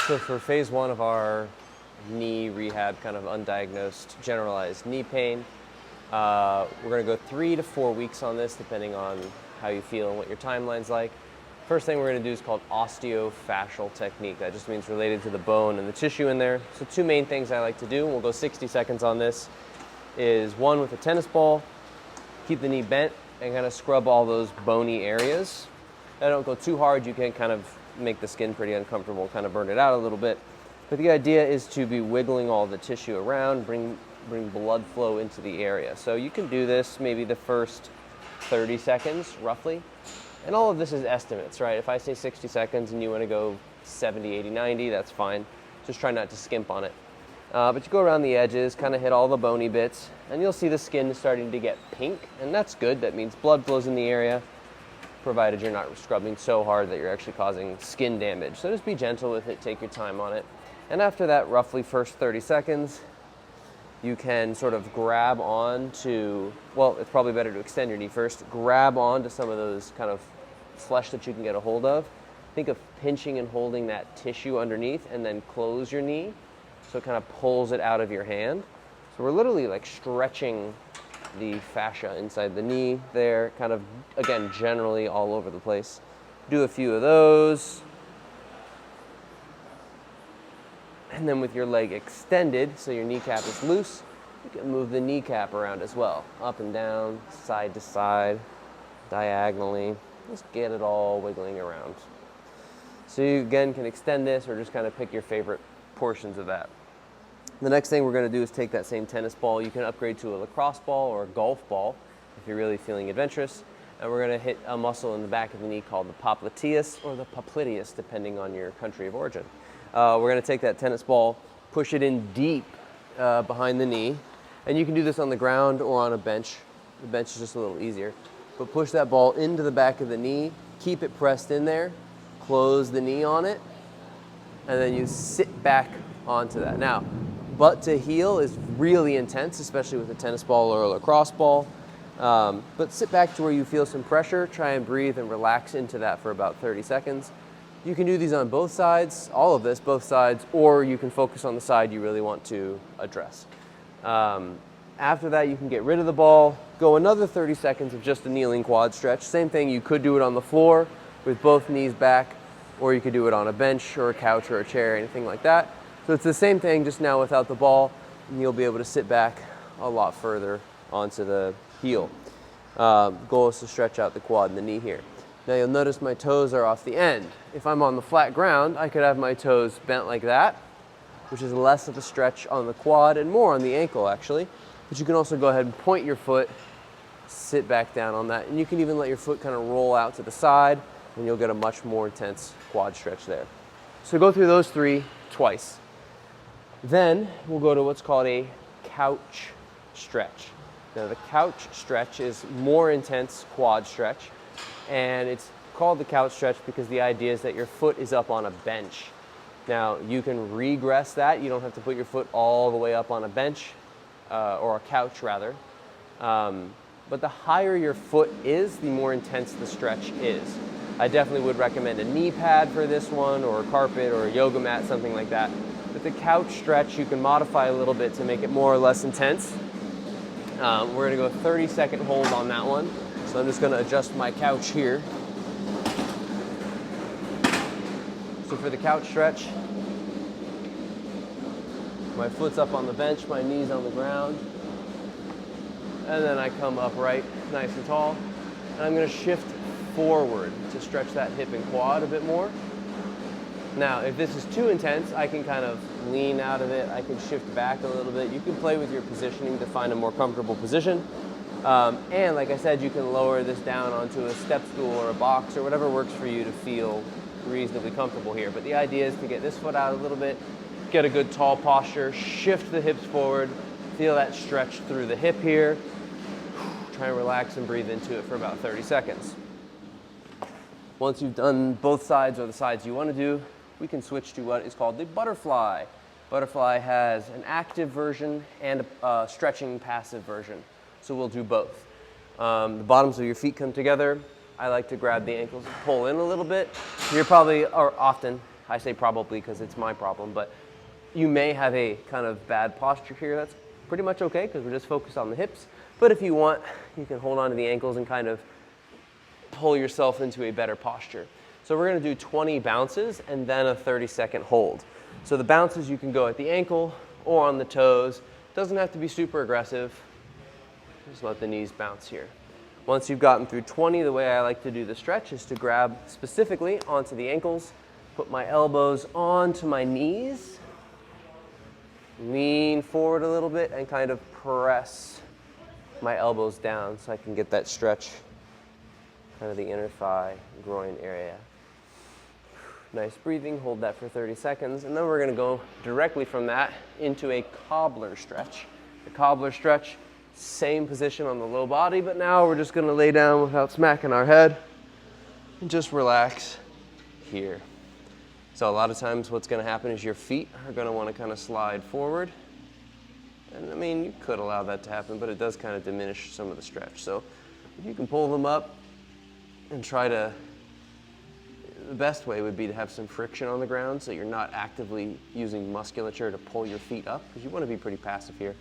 So for phase one of our knee rehab, kind of undiagnosed generalized knee pain, we're going to go 3 to 4 weeks on this, depending on how you feel and what your timeline's like. First thing we're going to do is called Osteofascial Technique. That just means related to the bone and the tissue in there. So 2 main things I like to do, and we'll go 60 seconds on this, is one with a tennis ball, keep the knee bent, and kind of scrub all those bony areas. I don't go too hard. You can kind of make the skin pretty uncomfortable, kind of burn it out a little bit. But the idea is to be wiggling all the tissue around, bring blood flow into the area. So you can do this maybe the first 30 seconds, roughly. And all of this is estimates, right? If I say 60 seconds and you want to go 70, 80, 90, that's fine. Just try not to skimp on it. But you go around the edges, kind of hit all the bony bits, and you'll see the skin starting to get pink, and that's good. That means blood flows in the area, provided you're not scrubbing so hard that you're actually causing skin damage. So just be gentle with it, take your time on it. And after that, roughly first 30 seconds, you can sort of grab on to, well, it's probably better to extend your knee first, grab on to some of those kind of flesh that you can get a hold of. Think of pinching and holding that tissue underneath, and then close your knee so it kind of pulls it out of your hand. So we're literally like stretching the fascia inside the knee there, kind of, again, generally all over the place. Do a few of those. And then with your leg extended, so your kneecap is loose, you can move the kneecap around as well. Up and down, side to side, diagonally. Just get it all wiggling around. So you, again, can extend this or just kind of pick your favorite portions of that. The next thing we're going to do is take that same tennis ball. You can upgrade to a lacrosse ball or a golf ball if you're really feeling adventurous. And we're going to hit a muscle in the back of the knee called the Popliteus or the Popliteus, depending on your country of origin. We're going to take that tennis ball, push it in deep behind the knee. And you can do this on the ground or on a bench. The bench is just a little easier. But push that ball into the back of the knee, keep it pressed in there, close the knee on it, and then you sit back onto that. Now, butt to heel is really intense, especially with a tennis ball or a lacrosse ball. But sit back to where you feel some pressure, try and breathe and relax into that for about 30 seconds. You can do these on both sides, all of this, both sides, or you can focus on the side you really want to address. After that, you can get rid of the ball, go another 30 seconds of just a kneeling quad stretch. Same thing, you could do it on the floor with both knees back, or you could do it on a bench or a couch or a chair, anything like that. So it's the same thing, just now without the ball, and you'll be able to sit back a lot further onto the heel. Goal is to stretch out the quad and the knee here. Now you'll notice my toes are off the end. If I'm on the flat ground, I could have my toes bent like that, which is less of a stretch on the quad and more on the ankle actually. But you can also go ahead and point your foot, sit back down on that, and you can even let your foot kind of roll out to the side, and you'll get a much more intense quad stretch there. So go through those 3 twice. Then we'll go to what's called a couch stretch. Now the couch stretch is more intense quad stretch, and it's called the couch stretch because the idea is that your foot is up on a bench. Now you can regress that. You don't have to put your foot all the way up on a bench, or a couch rather. But the higher your foot is, the more intense the stretch is. I definitely would recommend a knee pad for this one, or a carpet, or a yoga mat, something like that. But the couch stretch, you can modify a little bit to make it more or less intense. We're gonna go 30-second hold on that one. So I'm just gonna adjust my couch here. So for the couch stretch, my foot's up on the bench, my knee's on the ground. And then I come upright, nice and tall. And I'm gonna shift forward to stretch that hip and quad a bit more. Now, if this is too intense, I can kind of lean out of it. I can shift back a little bit. You can play with your positioning to find a more comfortable position. And like I said, you can lower this down onto a step stool or a box or whatever works for you to feel reasonably comfortable here. But the idea is to get this foot out a little bit, get a good tall posture, shift the hips forward, feel that stretch through the hip here. Try and relax and breathe into it for about 30 seconds. Once you've done both sides or the sides you want to do, we can switch to what is called the butterfly. Butterfly has an active version and a stretching passive version. So we'll do both. The bottoms of your feet come together. I like to grab the ankles and pull in a little bit. You're probably, or often, I say probably because it's my problem, but you may have a kind of bad posture here. That's pretty much okay because we're just focused on the hips. But if you want, you can hold on to the ankles and kind of pull yourself into a better posture. So we're going to do 20 bounces and then a 30-second hold. So the bounces, you can go at the ankle or on the toes. Doesn't have to be super aggressive. Just let the knees bounce here. Once you've gotten through 20, the way I like to do the stretch is to grab specifically onto the ankles, put my elbows onto my knees, lean forward a little bit, and kind of press my elbows down so I can get that stretch, kind of the inner thigh, groin area. Nice breathing, hold that for 30 seconds, and then we're going to go directly from that into a cobbler stretch. The cobbler stretch, same position on the low body, but now we're just going to lay down without smacking our head and just relax here. So a lot of times what's going to happen is your feet are going to want to kind of slide forward. And I mean, you could allow that to happen, but it does kind of diminish some of the stretch. So if you can pull them up and try to, the best way would be to have some friction on the ground so you're not actively using musculature to pull your feet up, because you want to be pretty passive here.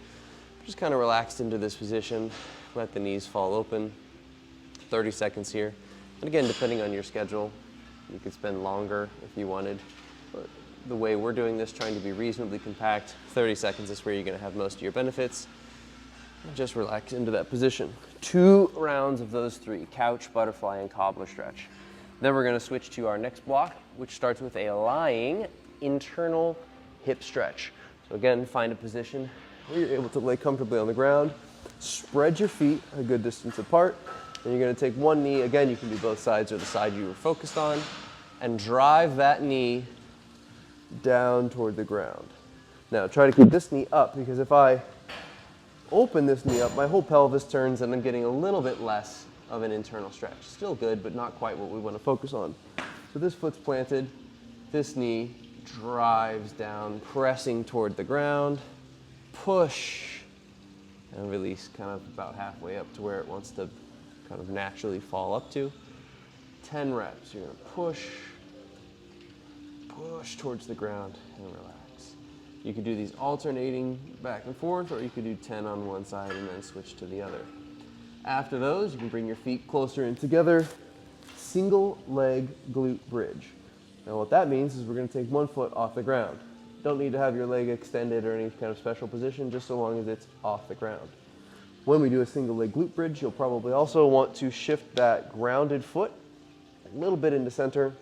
Just kind of relaxed into this position, let the knees fall open, 30 seconds here. And again, depending on your schedule, you could spend longer if you wanted. But the way we're doing this, trying to be reasonably compact, 30 seconds is where you're going to have most of your benefits. And just relax into that position. 2 rounds of those 3, couch, butterfly, and cobbler stretch. Then we're going to switch to our next block, which starts with a lying internal hip stretch. So again, find a position where you're able to lay comfortably on the ground. Spread your feet a good distance apart. Then you're going to take one knee, again, you can do both sides or the side you were focused on, and drive that knee down toward the ground. Now try to keep this knee up, because if I open this knee up, my whole pelvis turns and I'm getting a little bit less of an internal stretch. Still good, but not quite what we want to focus on. So this foot's planted, this knee drives down, pressing toward the ground, push, and release kind of about halfway up to where it wants to kind of naturally fall up to. 10 reps. You're going to push towards the ground and relax. You could do these alternating back and forth, or you could do 10 on one side and then switch to the other. After those, you can bring your feet closer in together. Single leg glute bridge. Now what that means is we're going to take one foot off the ground. Don't need to have your leg extended or any kind of special position, just so long as it's off the ground. When we do a single leg glute bridge, you'll probably also want to shift that grounded foot a little bit into center.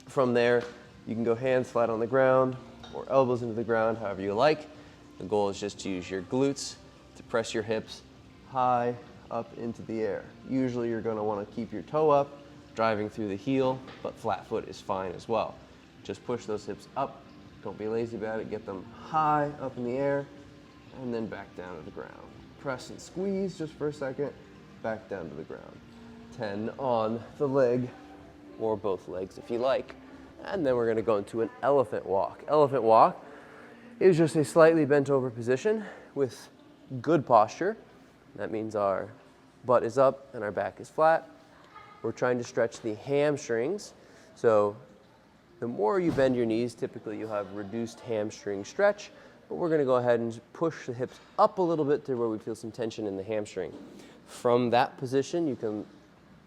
From there, you can go hands flat on the ground or elbows into the ground, however you like. The goal is just to use your glutes to press your hips high up into the air. Usually you're going to want to keep your toe up, driving through the heel, but flat foot is fine as well. Just push those hips up. Don't be lazy about it. Get them high up in the air and then back down to the ground. Press and squeeze just for a second, back down to the ground. 10 on the leg or both legs if you like. And then we're going to go into an elephant walk. Elephant walk is just a slightly bent over position with good posture. That means our butt is up and our back is flat. We're trying to stretch the hamstrings. So the more you bend your knees, typically you'll have reduced hamstring stretch, but we're going to go ahead and push the hips up a little bit to where we feel some tension in the hamstring. From that position, you can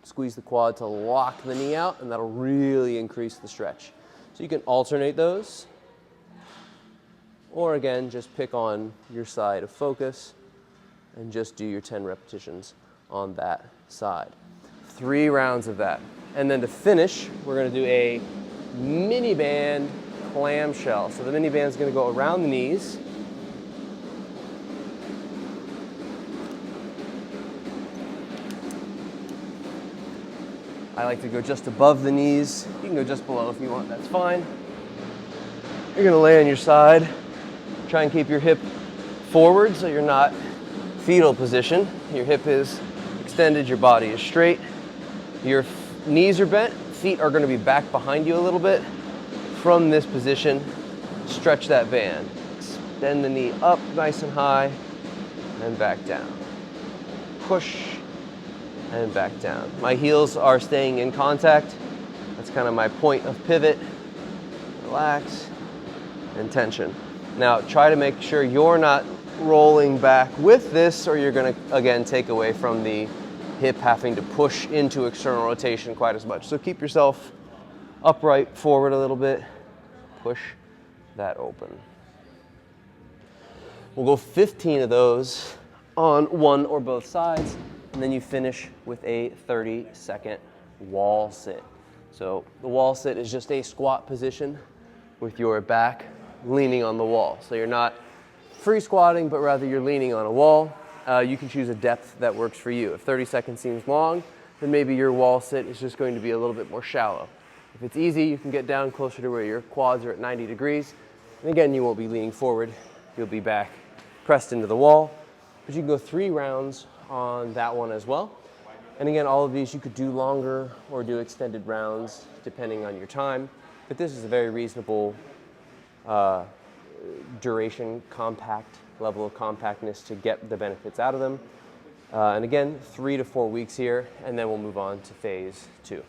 squeeze the quad to lock the knee out, and that'll really increase the stretch. So you can alternate those, or again, just pick on your side of focus and just do your 10 repetitions on that side. 3 rounds of that. And then to finish, we're going to do a Miniband Clamshell. So the Miniband is going to go around the knees. I like to go just above the knees. You can go just below if you want, that's fine. You're going to lay on your side. Try and keep your hip forward so you're not fetal position. Your hip is extended, your body is straight. Your knees are bent, feet are going to be back behind you a little bit. From this position, stretch that band. Extend the knee up nice and high and back down. Push and back down. My heels are staying in contact. That's kind of my point of pivot. relax, and tension. Now try to make sure you're not rolling back with this, or you're gonna, again, take away from the hip having to push into external rotation quite as much. So keep yourself upright, forward a little bit, push that open. We'll go 15 of those on one or both sides, and then you finish with a 30-second wall sit. So the wall sit is just a squat position with your back leaning on the wall. So you're not free squatting, but rather you're leaning on a wall. You can choose a depth that works for you. If 30 seconds seems long, then maybe your wall sit is just going to be a little bit more shallow. If it's easy, you can get down closer to where your quads are at 90 degrees. And again, you won't be leaning forward. You'll be back pressed into the wall. But you can go 3 rounds on that one as well. And again, all of these you could do longer or do extended rounds depending on your time. But this is a very reasonable duration, compact level of compactness to get the benefits out of them. And again, 3 to 4 weeks here, and then we'll move on to phase 2.